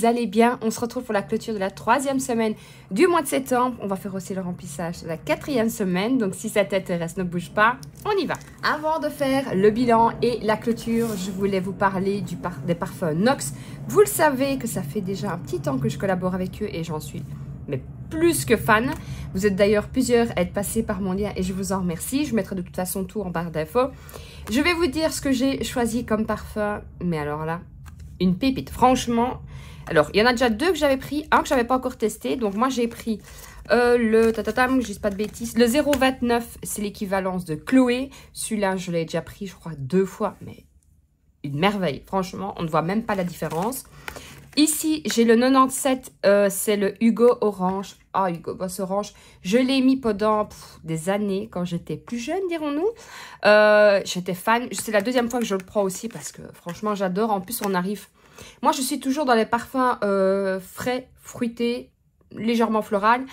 vous allez bien. On se retrouve pour la clôture de la 3e semaine du mois de septembre. On va faire aussi le remplissage de la 4e semaine. Donc si ça t'intéresse, ne bouge pas, on y va. Avant de faire le bilan et la clôture, je voulais vous parler des parfums Nox. Vous le savez que ça fait déjà un petit temps que je collabore avec eux et j'en suis plus que fan. Vous êtes d'ailleurs plusieurs à être passés par mon lien et je vous en remercie. Je mettrai de toute façon tout en barre d'infos. Je vais vous dire ce que j'ai choisi comme parfum, mais alors là, une pépite, franchement. Alors, il y en a déjà 2 que j'avais pris, un que je n'avais pas encore testé. Donc, moi, j'ai pris je dis pas de bêtises, le 029, c'est l'équivalence de Chloé. Celui-là, je l'ai déjà pris, je crois, 2 fois, mais une merveille. Franchement, on ne voit même pas la différence. Ici, j'ai le 97, c'est le Hugo Orange. Ah, Hugo Boss Orange. Je l'ai mis pendant des années, quand j'étais plus jeune, dirons-nous. J'étais fan. C'est la 2e fois que je le prends aussi, parce que franchement, j'adore. En plus, on arrive... Moi, je suis toujours dans les parfums frais, fruités, légèrement floral.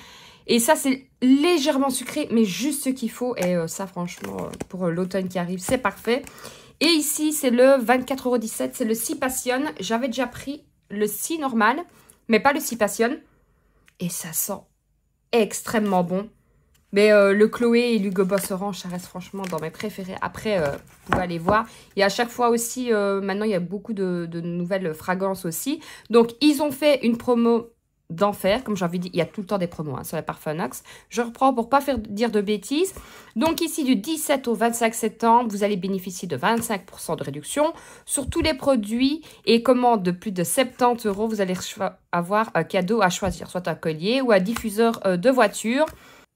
Et ça, c'est légèrement sucré, mais juste ce qu'il faut. Et ça, franchement, pour l'automne qui arrive, c'est parfait. Et ici, c'est le 24,17 €. C'est le 6 Passion. J'avais déjà pris le 6 normal, mais pas le 6 Passion. Et ça sent extrêmement bon. Mais le Chloé et l'Hugo Boss Orange, ça reste franchement dans mes préférés. Après, vous pouvez aller voir. Et à chaque fois aussi, maintenant, il y a beaucoup de nouvelles fragrances aussi. Donc, ils ont fait une promo d'enfer. Comme j'avais dit, il y a tout le temps des promos sur les parfums Nox. Je reprends pour ne pas dire de bêtises. Donc ici, du 17 au 25 septembre, vous allez bénéficier de 25% de réduction sur tous les produits et commandes de plus de 70 €. Vous allez avoir un cadeau à choisir, soit un collier ou un diffuseur de voiture.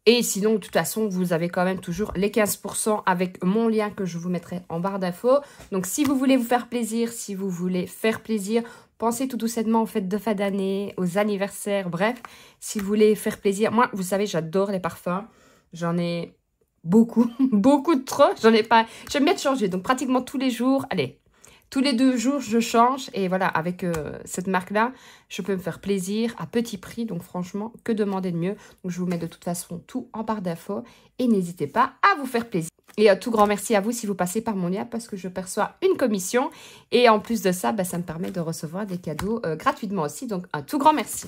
Et sinon, de toute façon, vous avez quand même toujours les 15% avec mon lien que je vous mettrai en barre d'infos. Donc, si vous voulez vous faire plaisir, si vous voulez faire plaisir, pensez tout doucement aux fêtes de fin d'année, aux anniversaires, bref. Si vous voulez faire plaisir, moi, vous savez, j'adore les parfums. J'en ai beaucoup, beaucoup de trop. J'en ai pas... J'aime bien changer, donc pratiquement tous les jours, allez... Tous les 2 jours, je change. Et voilà, avec cette marque-là, je peux me faire plaisir à petit prix. Donc franchement, que demander de mieux? Donc je vous mets de toute façon tout en barre d'infos. Et n'hésitez pas à vous faire plaisir. Et un tout grand merci à vous si vous passez par mon lien parce que je perçois une commission. Et en plus de ça, ça me permet de recevoir des cadeaux gratuitement aussi. Donc un tout grand merci.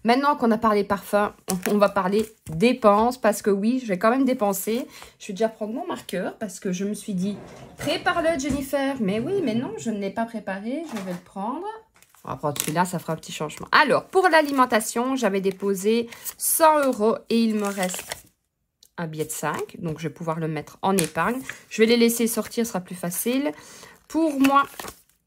Maintenant qu'on a parlé parfum, on va parler dépenses parce que oui, je vais quand même dépenser. Je vais déjà prendre mon marqueur parce que je me suis dit, prépare-le Jennifer. Mais oui, mais non, je ne l'ai pas préparé, je vais le prendre. On va prendre celui-là, ça fera un petit changement. Alors, pour l'alimentation, j'avais déposé 100 € et il me reste un billet de 5. Donc, je vais pouvoir le mettre en épargne. Je vais les laisser sortir, ce sera plus facile. Pour moi,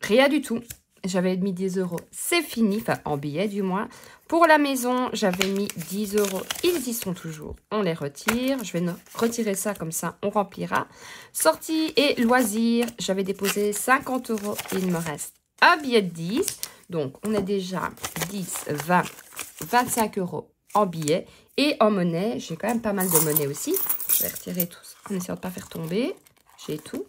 rien du tout. J'avais mis 10 €, c'est fini, enfin en billets du moins. Pour la maison, j'avais mis 10 €, ils y sont toujours, on les retire. Je vais retirer ça comme ça, on remplira. Sortie et loisirs, j'avais déposé 50 €, il me reste un billet de 10. Donc on est déjà 10, 20, 25 € en billets. Et en monnaie, j'ai quand même pas mal de monnaie aussi. Je vais retirer tout ça en essayant de ne pas faire tomber. J'ai tout.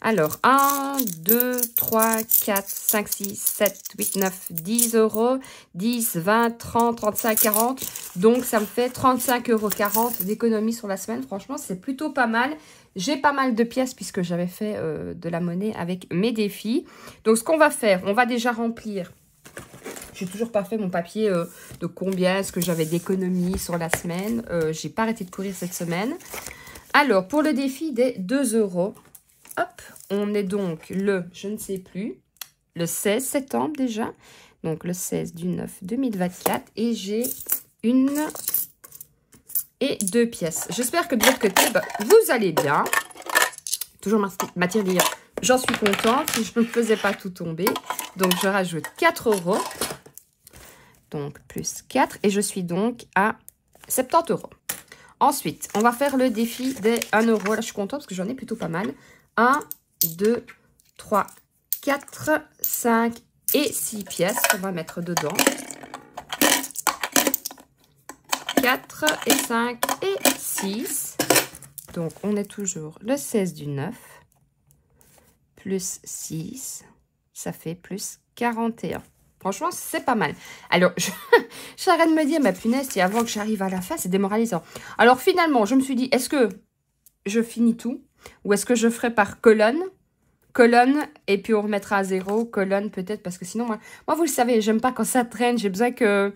Alors, 1, 2, 3, 4, 5, 6, 7, 8, 9, 10 €, 10, 20, 30, 35, 40. Donc, ça me fait 35,40 € d'économie sur la semaine. Franchement, c'est plutôt pas mal. J'ai pas mal de pièces puisque j'avais fait de la monnaie avec mes défis. Donc, ce qu'on va faire, on va déjà remplir. J'ai toujours pas fait mon papier de combien est-ce que j'avais d'économie sur la semaine. J'ai pas arrêté de courir cette semaine. Alors, pour le défi des 2 €, hop, on est donc je ne sais plus, le 16 septembre déjà. Donc, le 16 du 9 2024. Et j'ai 1 et 2 pièces. J'espère que de votre côté, vous allez bien. Toujours ma tirelire, j'en suis contente si je ne faisais pas tout tomber. Donc, je rajoute 4 €. Donc, plus 4. Et je suis donc à 70 €. Ensuite, on va faire le défi des 1 €. Là, je suis contente parce que j'en ai plutôt pas mal. 1, 2, 3, 4, 5 et 6 pièces qu'on va mettre dedans. 4 et 5 et 6. Donc, on est toujours le 16 du 9. Plus 6. Ça fait plus 41. Franchement, c'est pas mal. Alors, j'arrête de me dire, ma punaise, et avant que j'arrive à la fin, c'est démoralisant. Alors, finalement, je me suis dit, est-ce que je finis tout? Ou est-ce que je ferai par colonne? colonne, et puis on remettra à 0, colonne peut-être, parce que sinon, moi vous le savez, j'aime pas quand ça traîne, j'ai besoin que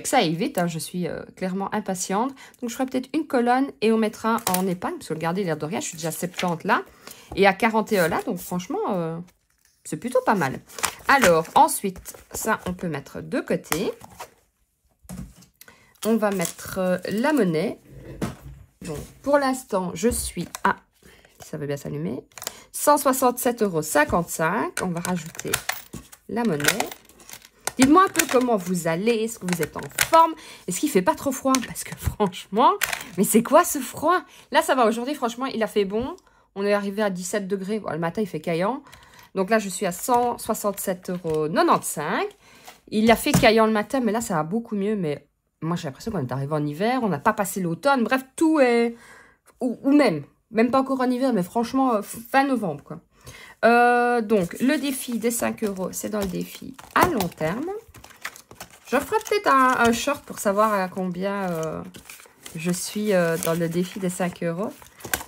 ça aille vite, hein, je suis clairement impatiente. Donc je ferai peut-être une colonne, et on mettra en épargne, parce que regardez, l'air de rien, je suis déjà à 70 là, et à 41 là, donc franchement, c'est plutôt pas mal. Alors, ensuite, ça, on peut mettre de côté. On va mettre la monnaie. Donc, pour l'instant, je suis à, ça veut bien s'allumer, 167,55 €. On va rajouter la monnaie. Dites-moi un peu comment vous allez. Est-ce que vous êtes en forme? Est-ce qu'il ne fait pas trop froid? Parce que franchement, mais c'est quoi ce froid? Là, ça va. Aujourd'hui, franchement, il a fait bon. On est arrivé à 17 degrés. Bon, le matin, il fait caillant. Donc là, je suis à 167,95 €. Il a fait caillant le matin, mais là, ça va beaucoup mieux. Mais moi, j'ai l'impression qu'on est arrivé en hiver. On n'a pas passé l'automne. Bref, tout est... Ou même pas encore en hiver, mais franchement, fin novembre, quoi. Donc, le défi des 5 €, c'est dans le défi à long terme. Je ferai peut-être un short pour savoir à combien je suis dans le défi des 5 €. Je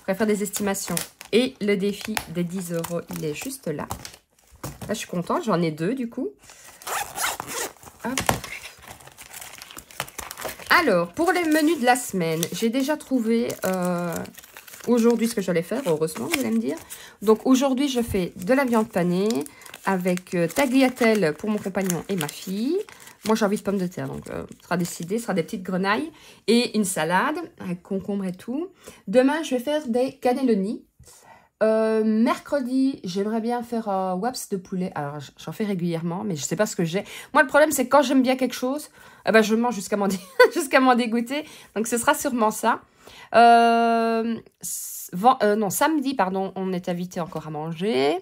pourrais faire des estimations. Et le défi des 10 €, il est juste là. Là, je suis contente. J'en ai 2, du coup. Hop. Alors, pour les menus de la semaine, j'ai déjà trouvé... aujourd'hui, ce que j'allais faire, heureusement, vous allez me dire. Donc, aujourd'hui, je fais de la viande panée avec tagliatelle pour mon compagnon et ma fille. Moi, j'ai envie de pommes de terre, donc ce sera décidé. Ce sera des petites grenailles et une salade avec concombre et tout. Demain, je vais faire des cannelloni. Mercredi, j'aimerais bien faire un waps de poulet. Alors, j'en fais régulièrement, mais je ne sais pas ce que j'ai. Moi, le problème, c'est que quand j'aime bien quelque chose, eh ben, je mange jusqu'à m'en dégoûter. Donc, ce sera sûrement ça. Non, samedi, pardon, on est invité encore à manger.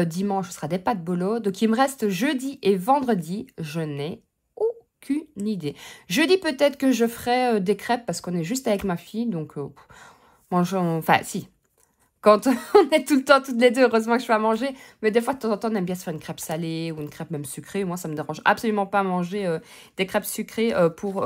Dimanche, ce sera des pâtes bolo. Donc, il me reste jeudi et vendredi. Je n'ai aucune idée. Jeudi, peut-être que je ferai des crêpes parce qu'on est juste avec ma fille. Donc, enfin, si. Quand on est tout le temps toutes les deux, heureusement que je fais à manger. Mais des fois, de temps en temps, on aime bien se faire une crêpe salée ou une crêpe même sucrée. Moi, ça me dérange absolument pas manger des crêpes sucrées pour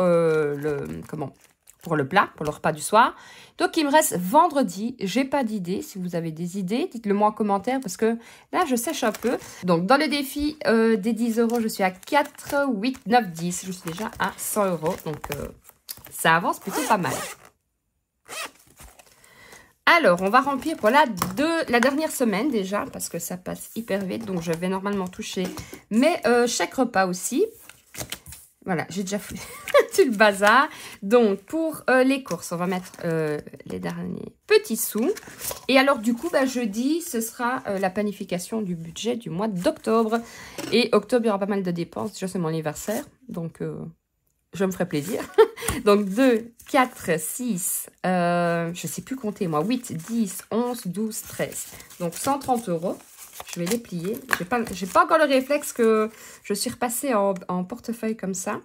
pour le plat, pour le repas du soir. Donc, il me reste vendredi. J'ai pas d'idée. Si vous avez des idées, dites-le moi en commentaire parce que là, je sèche un peu. Donc, dans le défi des 10 €, je suis à 4, 8, 9, 10. Je suis déjà à 100 €. Donc, ça avance plutôt pas mal. Alors, on va remplir pour la dernière semaine déjà, parce que ça passe hyper vite. Donc, je vais normalement toucher mes chèques repas aussi. Voilà, j'ai déjà fait tout le bazar. Donc, pour les courses, on va mettre les derniers petits sous. Et alors, du coup, jeudi, ce sera la planification du budget du mois d'octobre. Et octobre, il y aura pas mal de dépenses. Déjà, c'est mon anniversaire. Donc, je me ferai plaisir. Donc, 2, 4, 6, je ne sais plus compter moi, 8, 10, 11, 12, 13. Donc, 130 €. Je vais les plier. J'ai pas encore le réflexe que je suis repassée en portefeuille comme ça.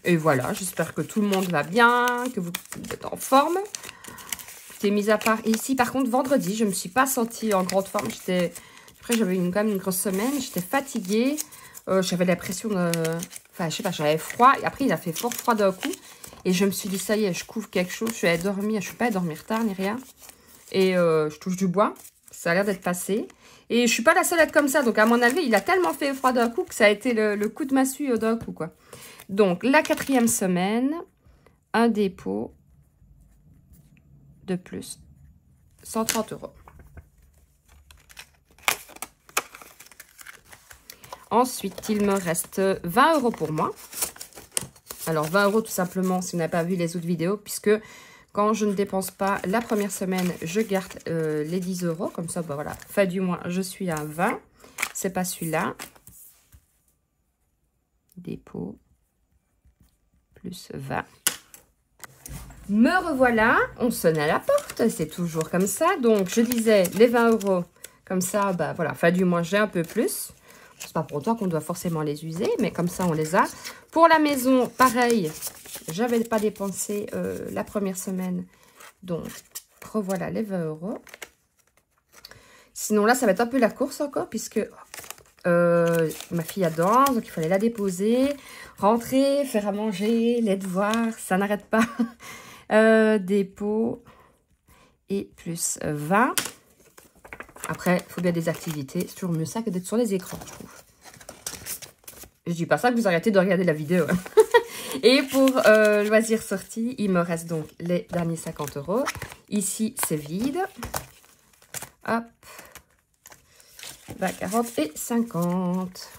Et voilà, j'espère que tout le monde va bien, que vous êtes en forme. J'étais mise à part ici. Par contre, vendredi, je ne me suis pas sentie en grande forme. Après, j'avais quand même une grosse semaine. J'étais fatiguée. J'avais l'impression de... Enfin, je sais pas, j'avais froid. Et après, il a fait fort froid d'un coup. Et je me suis dit, ça y est, je couvre quelque chose. Je suis allée dormir. Je ne suis pas allée dormir tard ni rien. Et je touche du bois. Ça a l'air d'être passé. Et je ne suis pas la seule à être comme ça. Donc, à mon avis, il a tellement fait froid d'un coup que ça a été le coup de massue d'un coup, quoi. Donc, la 4e semaine, un dépôt de plus. 130 €. Ensuite, il me reste 20 € pour moi. Alors, 20 € tout simplement, si vous n'avez pas vu les autres vidéos, puisque quand je ne dépense pas la première semaine, je garde les 10 €. Comme ça, voilà, fin du mois, je suis à 20. C'est pas celui-là. Dépôt, plus 20. Me revoilà, on sonne à la porte, c'est toujours comme ça. Donc, je disais, les 20 €, comme ça, voilà, fin du mois, j'ai un peu plus. C'est pas pour autant qu'on doit forcément les user, mais comme ça, on les a. Pour la maison, pareil, j'avais pas dépensé la première semaine. Donc, revoilà les 20 €. Sinon, là, ça va être un peu la course encore, puisque ma fille adore, donc il fallait la déposer, rentrer, faire à manger, les devoirs, ça n'arrête pas. Dépôt et plus 20. Après, il faut bien des activités. C'est toujours mieux ça que d'être sur les écrans, je trouve. Je dis pas ça que vous arrêtez de regarder la vidéo. Et pour loisirs sortis, il me reste donc les derniers 50 €. Ici, c'est vide. Hop. 20, 40 et 50.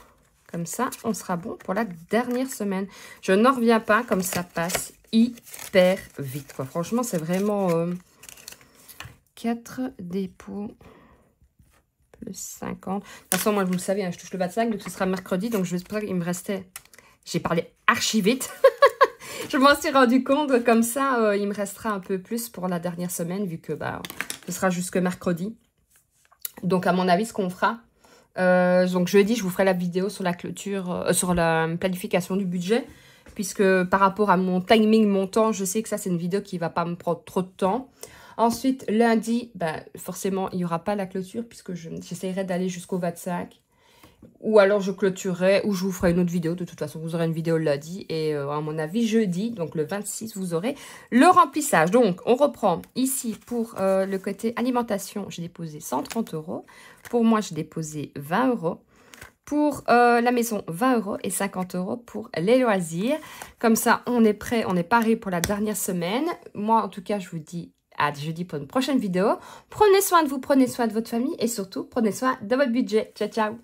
Comme ça, on sera bon pour la dernière semaine. Je n'en reviens pas comme ça passe hyper vite, quoi. Franchement, c'est vraiment 4 dépôts plus 50. De toute façon, moi, vous le savez, hein, je touche le 25, donc ce sera mercredi. Donc, je sais qu'il me restait... J'ai parlé archi vite. Je m'en suis rendu compte. Comme ça, il me restera un peu plus pour la dernière semaine, vu que ce sera jusque mercredi. Donc, à mon avis, ce qu'on fera... donc, jeudi, je vous ferai la vidéo sur la clôture, sur la planification du budget. Puisque par rapport à mon timing, mon temps, je sais que ça, c'est une vidéo qui ne va pas me prendre trop de temps. Ensuite, lundi, forcément, il n'y aura pas la clôture puisque j'essaierai d'aller jusqu'au 25. Ou alors, je clôturerai ou je vous ferai une autre vidéo. De toute façon, vous aurez une vidéo lundi. Et à mon avis, jeudi, donc le 26, vous aurez le remplissage. Donc, on reprend ici pour le côté alimentation. J'ai déposé 130 €. Pour moi, j'ai déposé 20 €. Pour la maison, 20 € et 50 € pour les loisirs. Comme ça, on est prêt, on est paré pour la dernière semaine. Moi, en tout cas, je vous dis à jeudi pour une prochaine vidéo. Prenez soin de vous, prenez soin de votre famille et surtout, prenez soin de votre budget. Ciao, ciao!